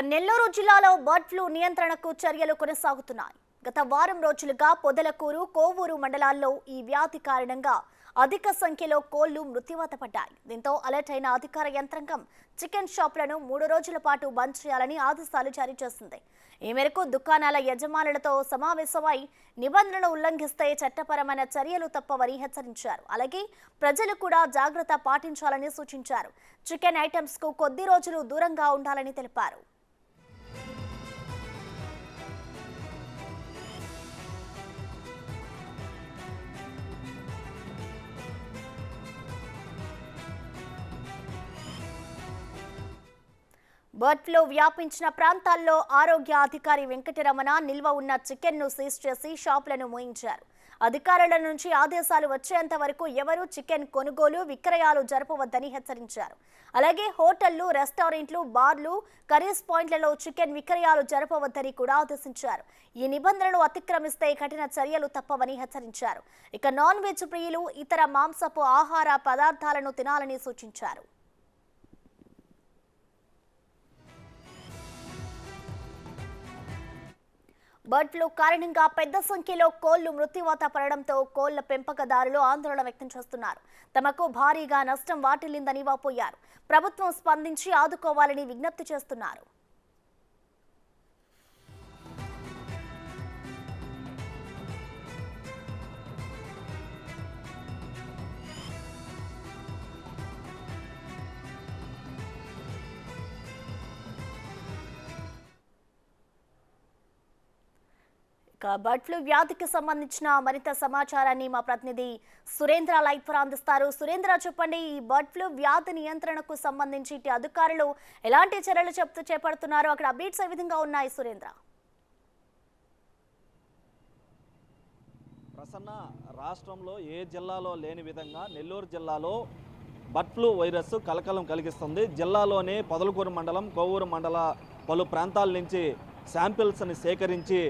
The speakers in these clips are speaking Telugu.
నెల్లూరు జిల్లాలో బర్డ్ ఫ్లూ నియంత్రణకు చర్యలు కొనసాగుతున్నాయి. గత వారం రోజులుగా పొదలకూరు, కోవూరు మండలాల్లో ఈ వ్యాధి కారణంగా అధిక సంఖ్యలో కోళ్లు మృత్యువాత పడ్డాయి. దీంతో అలర్ట్ అయిన అధికార యంత్రాంగం చికెన్ షాపులను 3 రోజుల పాటు బంద్ చేయాలని ఆదేశాలు జారీ చేసింది. ఈ మేరకు దుకాణాల యజమానులతో సమావేశమై నిబంధనలు ఉల్లంఘిస్తే చట్టపరమైన చర్యలు తప్పవని హెచ్చరించారు. అలాగే ప్రజలు కూడా జాగ్రత్త పాటించాలని సూచించారు. చికెన్ ఐటమ్స్ కు కొద్ది రోజులు దూరంగా ఉండాలని తెలిపారు. బర్డ్ ఫ్లూ వ్యాపించిన ప్రాంతాల్లో ఆరోగ్య అధికారి వెంకటరమణ నిల్వ ఉన్న చికెన్ను సీజ్ చేసి షాపులను మూయించారు. అధికారుల నుంచి ఆదేశాలు వచ్చేంత వరకు ఎవరూ చికెన్ కొనుగోలు, విక్రయాలు జరపవద్దని హెచ్చరించారు. అలాగే హోటళ్లు, రెస్టారెంట్లు, బార్లు, కర్రీస్ పాయింట్లలో చికెన్ విక్రయాలు జరపవద్దని కూడా ఆదేశించారు. ఈ నిబంధనలు అతిక్రమిస్తే కఠిన చర్యలు తప్పవని హెచ్చరించారు. ఇక నాన్ వెజ్ ప్రియులు ఇతర మాంసపు ఆహార పదార్థాలను తినాలని సూచించారు. బర్డ్ ఫ్లూ కారణంగా పెద్ద సంఖ్యలో కోళ్లు మృత్యువాత పడడంతో కోళ్ల పెంపకదారులు ఆందోళన వ్యక్తం చేస్తున్నారు. తమకు భారీగా నష్టం వాటిల్లిందని వాపోయారు. ప్రభుత్వం స్పందించి ఆదుకోవాలని విజ్ఞప్తి చేస్తున్నారు. బర్డ్ ఫ్లూ వ్యాధికి సంబంధించిన మరింత సమాచారాన్ని మా ప్రతినిధి సురేంద్ర లైవ్ అందిస్తారు. సురేంద్ర, చెప్పండి, ఈ బర్డ్ ఫ్లూ వ్యాధి నియంత్రణకు సంబంధించి ఇటు అధికారులు ఎలాంటి చర్యలు చేపడుతున్నారు, అక్కడ అప్డేట్స్ ఏ విధంగా ఉన్నాయి? సురేంద్ర, ప్రసన్న, రాష్ట్రంలో ఏ జిల్లాలో లేని విధంగా నెల్లూరు జిల్లాలో బర్డ్ ఫ్లూ వైరస్ కలకలం కలిగిస్తుంది. జిల్లాలోని పొదలకూరు మండలం, కోవూరు మండల పలు ప్రాంతాల నుంచి శాంపిల్స్ని సేకరించి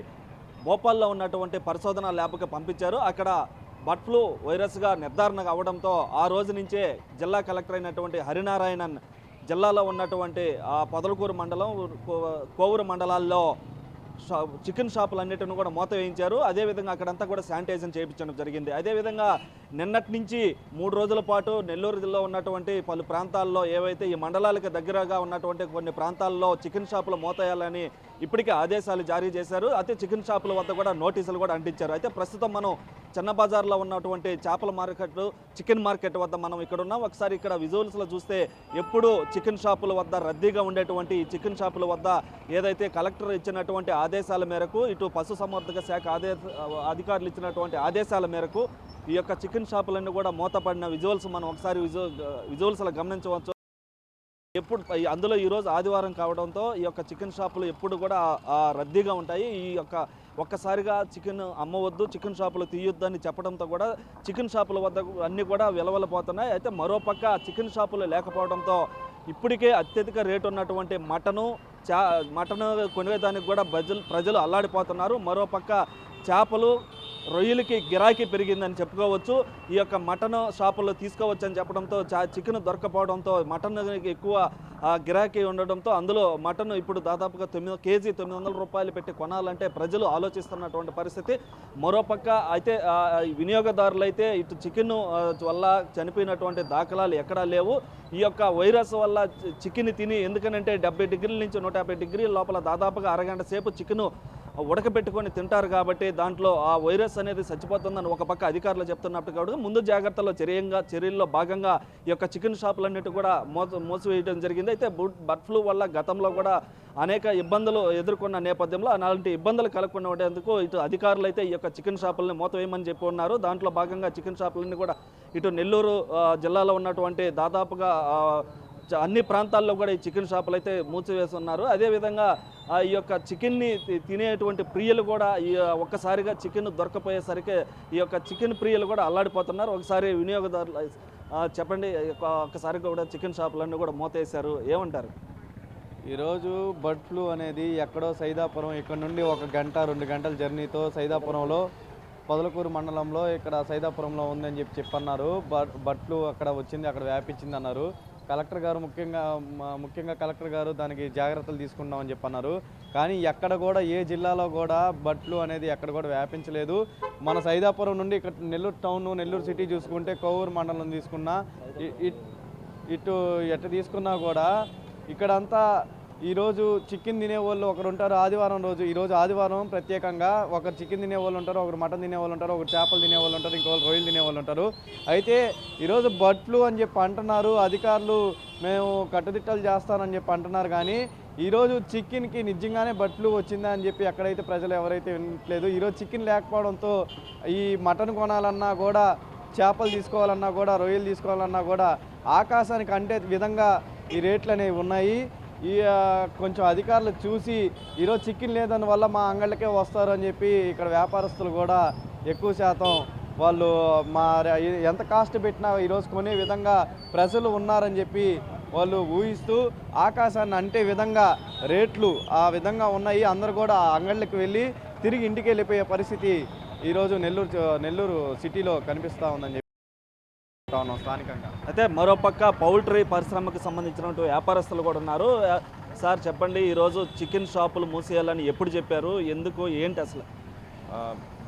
భోపాల్లో ఉన్నటువంటి పరిశోధనా ల్యాబ్కి పంపించారు. అక్కడ బర్డ్ ఫ్లూ వైరస్గా నిర్ధారణ అవడంతో ఆ రోజు నుంచే జిల్లా కలెక్టర్ అయినటువంటి హరినారాయణన్ జిల్లాలో ఉన్నటువంటి పొదలకూరు మండలం, కోవూరు మండలాల్లో చికెన్ షాపులన్నిటిని కూడా మూత వేయించారు. అదేవిధంగా అక్కడంతా కూడా శానిటైజేషన్ చేయించడం జరిగింది. అదేవిధంగా నిన్నటి నుంచి 3 రోజుల పాటు నెల్లూరు జిల్లా ఉన్నటువంటి పలు ప్రాంతాల్లో ఏవైతే ఈ మండలాలకు దగ్గరగా ఉన్నటువంటి కొన్ని ప్రాంతాల్లో చికెన్ షాపులు మూతేయాలని ఇప్పటికే ఆదేశాలు జారీ చేశారు. అయితే చికెన్ షాపుల వద్ద కూడా నోటీసులు కూడా అంటించారు. అయితే ప్రస్తుతం మనం చిన్న బజార్లో ఉన్నటువంటి చేపల మార్కెట్, చికెన్ మార్కెట్ వద్ద మనం ఇక్కడ ఉన్నాం. ఒకసారి ఇక్కడ విజువల్స్లో చూస్తే ఎప్పుడు చికెన్ షాపుల వద్ద రద్దీగా ఉండేటువంటి ఈ చికెన్ షాపుల వద్ద ఏదైతే కలెక్టర్ ఇచ్చినటువంటి ఆదేశాల మేరకు, ఇటు పశుసంవర్ధక శాఖ అధికారులు ఇచ్చినటువంటి ఆదేశాల మేరకు ఈ యొక్క చికెన్ షాపులన్నీ కూడా మూతపడిన విజువల్స్ మనం ఒకసారి విజువల్స్లో గమనించవచ్చు. ఎప్పుడు అందులో ఈరోజు ఆదివారం కావడంతో ఈ యొక్క చికెన్ షాపులు ఎప్పుడు కూడా రద్దీగా ఉంటాయి. ఈ యొక్క ఒక్కసారిగా చికెన్ అమ్మవద్దు, చికెన్ షాపులు తీయొద్దని చెప్పడంతో కూడా చికెన్ షాపుల వద్ద అన్నీ కూడా విలవలపోతున్నాయి. అయితే మరోపక్క చికెన్ షాపులు లేకపోవడంతో ఇప్పటికే అత్యధిక రేటు ఉన్నటువంటి మటను కొనేదానికి కూడా ప్రజలు అల్లాడిపోతున్నారు. మరోపక్క చేపలు, రొయ్యలకి గిరాకీ పెరిగిందని చెప్పుకోవచ్చు. ఈ యొక్క మటన్ షాపుల్లో తీసుకోవచ్చని చెప్పడంతో చికెన్ దొరకపోవడంతో మటన్ ఎక్కువ గిరాకీ ఉండడంతో అందులో మటన్ ఇప్పుడు దాదాపుగా కేజీ 900 రూపాయలు పెట్టి కొనాలంటే ప్రజలు ఆలోచిస్తున్నటువంటి పరిస్థితి. మరోపక్క అయితే వినియోగదారులు అయితే ఇటు చికెన్ వల్ల చనిపోయినటువంటి దాఖలాలు ఎక్కడా లేవు. ఈ యొక్క వైరస్ వల్ల చికెన్ తిని, ఎందుకనంటే 70 డిగ్రీల నుంచి 150 డిగ్రీల లోపల దాదాపుగా అరగంట సేపు చికెన్ ఉడకబెట్టుకొని తింటారు కాబట్టి దాంట్లో ఆ వైరస్ అనేది చచ్చిపోతుందని ఒక పక్క అధికారులు చెప్తున్నప్పుడు కాబట్టి ముందు జాగ్రత్తలో చర్యల్లో భాగంగా ఈ యొక్క చికెన్ షాపులన్నిటి కూడా మూసివేయడం జరిగింది. అయితే బర్డ్ ఫ్లూ వల్ల గతంలో కూడా అనేక ఇబ్బందులు ఎదుర్కొన్న నేపథ్యంలో అలాంటి ఇబ్బందులు కలగకుండా ఉండేందుకు ఇటు అధికారులు అయితే ఈ యొక్క చికెన్ షాపులని మూతవేయమని చెప్పి ఉన్నారు. దాంట్లో భాగంగా చికెన్ షాపులన్నీ కూడా ఇటు నెల్లూరు జిల్లాలో ఉన్నటువంటి దాదాపుగా అన్ని ప్రాంతాల్లో కూడా ఈ చికెన్ షాపులు అయితే మూసివేస్తున్నారు. అదేవిధంగా ఈ యొక్క చికెన్ని తినేటువంటి ప్రియులు కూడా ఒక్కసారిగా చికెన్ దొరకపోయేసరికి ఈ యొక్క చికెన్ ప్రియులు కూడా అల్లాడిపోతున్నారు. ఒకసారి వినియోగదారులు చెప్పండి, ఒక్కసారిగా కూడా చికెన్ షాపులన్నీ కూడా మూతేశారు, ఏమంటారు? ఈరోజు బర్డ్ ఫ్లూ అనేది ఎక్కడో సైదాపురం, ఇక్కడ నుండి 1 గంట 2 గంటల జర్నీతో సైదాపురంలో పొదలకూరు మండలంలో ఇక్కడ సైదాపురంలో ఉందని చెప్పన్నారు. బర్డ్ ఫ్లూ అక్కడ వచ్చింది, అక్కడ వ్యాపించింది అన్నారు. కలెక్టర్ గారు ముఖ్యంగా కలెక్టర్ గారు దానికి జాగ్రత్తలు తీసుకున్నామని చెప్పి అన్నారు. కానీ ఎక్కడ కూడా ఏ జిల్లాలో కూడా బర్డ్ ఫ్లూ అనేది ఎక్కడ కూడా వ్యాపించలేదు. మన సైదాపురం నుండి ఇక్కడ నెల్లూరు టౌన్, నెల్లూరు సిటీ చూసుకుంటే కోవూరు మండలం తీసుకున్నా, ఇటు ఎట్ట తీసుకున్నా కూడా ఇక్కడంతా ఈరోజు చికెన్ తినేవాళ్ళు ఒకరు ఉంటారు. ఆదివారం రోజు, ఈరోజు ఆదివారం ప్రత్యేకంగా ఒకరు చికెన్ తినేవాళ్ళు ఉంటారు, ఒకరు మటన్ తినేవాళ్ళు ఉంటారు, ఒకరు చేపలు తినేవాళ్ళు ఉంటారు, ఇంకొకరు రొయ్యలు తినేవాళ్ళు ఉంటారు. అయితే ఈరోజు బర్డ్ ఫ్లూ అని చెప్పి అంటున్నారు అధికారులు, మేము కట్టుదిట్టాలు చేస్తానని చెప్పి అంటున్నారు. కానీ ఈరోజు చికెన్కి నిజంగానే బర్డ్ ఫ్లూ వచ్చిందా అని చెప్పి ఎక్కడైతే ప్రజలు ఎవరైతే వినట్లేదు. ఈరోజు చికెన్ లేకపోవడంతో ఈ మటన్ కొనాలన్నా కూడా, చేపలు తీసుకోవాలన్నా కూడా, రొయ్యలు తీసుకోవాలన్నా కూడా ఆకాశానికి అంటే విధంగా ఈ రేట్లు అనేవి ఉన్నాయి. కొంచెం అధికారులు చూసి ఈరోజు చికెన్ లేదని వల్ల మా అంగళ్ళకే వస్తారు అని చెప్పి ఇక్కడ వ్యాపారస్తులు కూడా ఎక్కువ శాతం వాళ్ళు ఎంత కాస్ట్ పెట్టినా ఈరోజు కొనే విధంగా ప్రజలు ఉన్నారని చెప్పి వాళ్ళు ఊహిస్తూ ఆకాశాన్ని అంటే విధంగా రేట్లు ఆ విధంగా ఉన్నాయి. అందరు కూడా అంగళ్ళకి వెళ్ళి తిరిగి ఇంటికి వెళ్ళిపోయే పరిస్థితి ఈరోజు నెల్లూరు సిటీలో కనిపిస్తూ ఉందని చెప్పి స్థానికంగా. అయితే మరోపక్క పౌల్ట్రీ పరిశ్రమకు సంబంధించినటువంటి వ్యాపారస్తులు కూడా ఉన్నారు. సార్ చెప్పండి, ఈరోజు చికెన్ షాపులు మూసేయాలని ఎప్పుడు చెప్పారు, ఎందుకు, ఏంటి అసలు?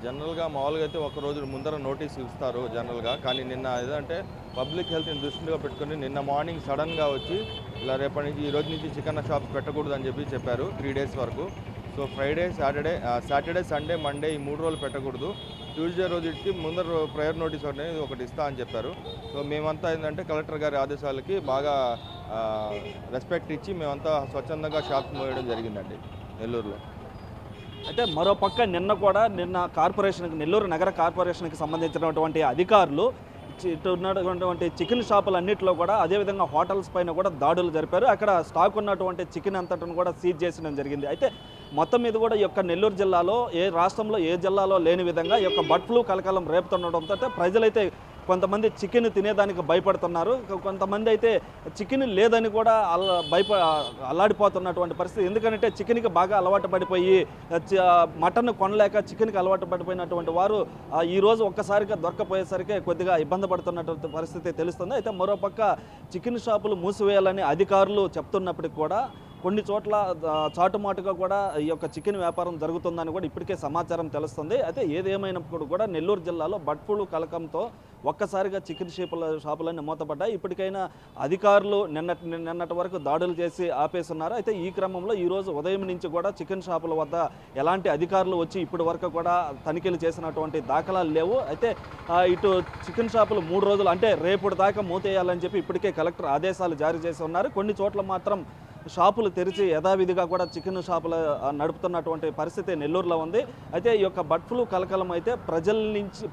జనరల్గా మామూలుగా అయితే ఒక రోజు ముందర నోటీస్ ఇస్తారు జనరల్గా. కానీ నిన్న ఏదంటే పబ్లిక్ హెల్త్ని దృష్టిగా పెట్టుకుని నిన్న మార్నింగ్ సడన్గా వచ్చి ఇలా రేపటి నుంచి ఈ రోజు నుంచి చికెన్ షాప్స్ పెట్టకూడదని చెప్పారు 3 days వరకు. So Friday, Saturday, Sunday, Monday ఈ 3 రోజులు పెట్టకూడదు. ట్యూస్డే రోజుకి ముందర ప్రేయర్ నోటీస్ అనేది ఒకటి ఇస్తా అని చెప్పారు. సో మేమంతా ఏంటంటే కలెక్టర్ గారి ఆదేశాలకి బాగా రెస్పెక్ట్ ఇచ్చి మేమంతా స్వచ్ఛందంగా షాప్స్ మూయడం జరిగిందండి నెల్లూరులో. అయితే మరోపక్క నిన్న కార్పొరేషన్కి, నెల్లూరు నగర కార్పొరేషన్కి సంబంధించినటువంటి అధికారులు ఇటు ఉన్నటువంటి చికెన్ షాపులు అన్నింటిలో కూడా, అదేవిధంగా హోటల్స్ పైన కూడా దాడులు జరిపారు. అక్కడ స్టాక్ ఉన్నటువంటి చికెన్ అంతటిని కూడా సీజ్ చేసడం జరిగింది. అయితే మొత్తం మీద కూడా ఈ యొక్క నెల్లూరు జిల్లాలో ఏ రాష్ట్రంలో ఏ జిల్లాలో లేని విధంగా ఈ యొక్క బర్డ్ ఫ్లూ కలకలం రేపుతుండటంతో ప్రజలైతే కొంతమంది చికెన్ తినేదానికి భయపడుతున్నారు. కొంతమంది అయితే చికెన్ లేదని కూడా అల్లాడిపోతున్నటువంటి పరిస్థితి. ఎందుకంటే చికెన్కి బాగా అలవాటు పడిపోయి మటన్ కొనలేక చికెన్కి అలవాటు పడిపోయినటువంటి వారు ఈరోజు ఒక్కసారిగా దొరకపోయేసరికి కొద్దిగా ఇబ్బంది పడుతున్నటువంటి పరిస్థితి తెలుస్తుంది. అయితే మరోపక్క చికెన్ షాపులు మూసివేయాలని అధికారులు చెప్తున్నప్పటికీ కూడా కొన్ని చోట్ల చాటుమాటుగా కూడా ఈ యొక్క చికెన్ వ్యాపారం జరుగుతుందని కూడా ఇప్పటికే సమాచారం తెలుస్తుంది. అయితే ఏదేమైనప్పుడు కూడా నెల్లూరు జిల్లాలో బర్డ్ ఫ్లూ కలకంతో ఒక్కసారిగా చికెన్ షాపులన్నీ మూతపడ్డాయి. ఇప్పటికైనా అధికారులు నిన్నటి వరకు దాడులు చేసి ఆపేస్తున్నారు. అయితే ఈ క్రమంలో ఈరోజు ఉదయం నుంచి కూడా చికెన్ షాపుల వద్ద ఎలాంటి అధికారులు వచ్చి ఇప్పటి వరకు కూడా తనిఖీలు చేసినటువంటి దాఖలాలు లేవు. అయితే ఇటు చికెన్ షాపులు 3 రోజులు అంటే రేపటి దాకా మూతేయాలని చెప్పి ఇప్పటికే కలెక్టర్ ఆదేశాలు జారీ చేసి ఉన్నారు. కొన్ని చోట్ల మాత్రం షాపులు తెరిచి యథావిధిగా కూడా చికెన్ షాపులు నడుపుతున్నటువంటి పరిస్థితి నెల్లూరులో ఉంది. అయితే ఈ యొక్క బర్డ్ ఫ్లూ కలకలం అయితే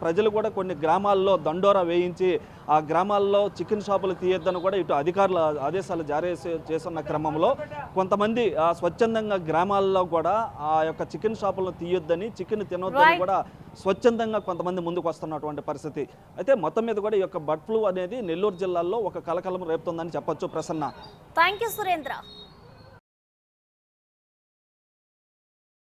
ప్రజలు కూడా కొన్ని గ్రామాల్లో దండోరా వేయించి ఆ గ్రామాల్లో చికెన్ షాపులు తీయొద్దని కూడా ఇటు అధికారుల ఆదేశాలు జారీ చేస్తున్న క్రమంలో కొంతమంది స్వచ్ఛందంగా గ్రామాల్లో కూడా ఆ యొక్క చికెన్ షాపులను తీయొద్దని, చికెన్ తినొద్దని కూడా స్వచ్ఛందంగా కొంతమంది ముందుకు వస్తున్నటువంటి పరిస్థితి. అయితే మొత్తం మీద కూడా ఈ యొక్క బర్డ్ ఫ్లూ అనేది నెల్లూరు జిల్లాలో ఒక కలకలం రేపుతుందని చెప్పొచ్చు. Prasanna, thank you Surendra.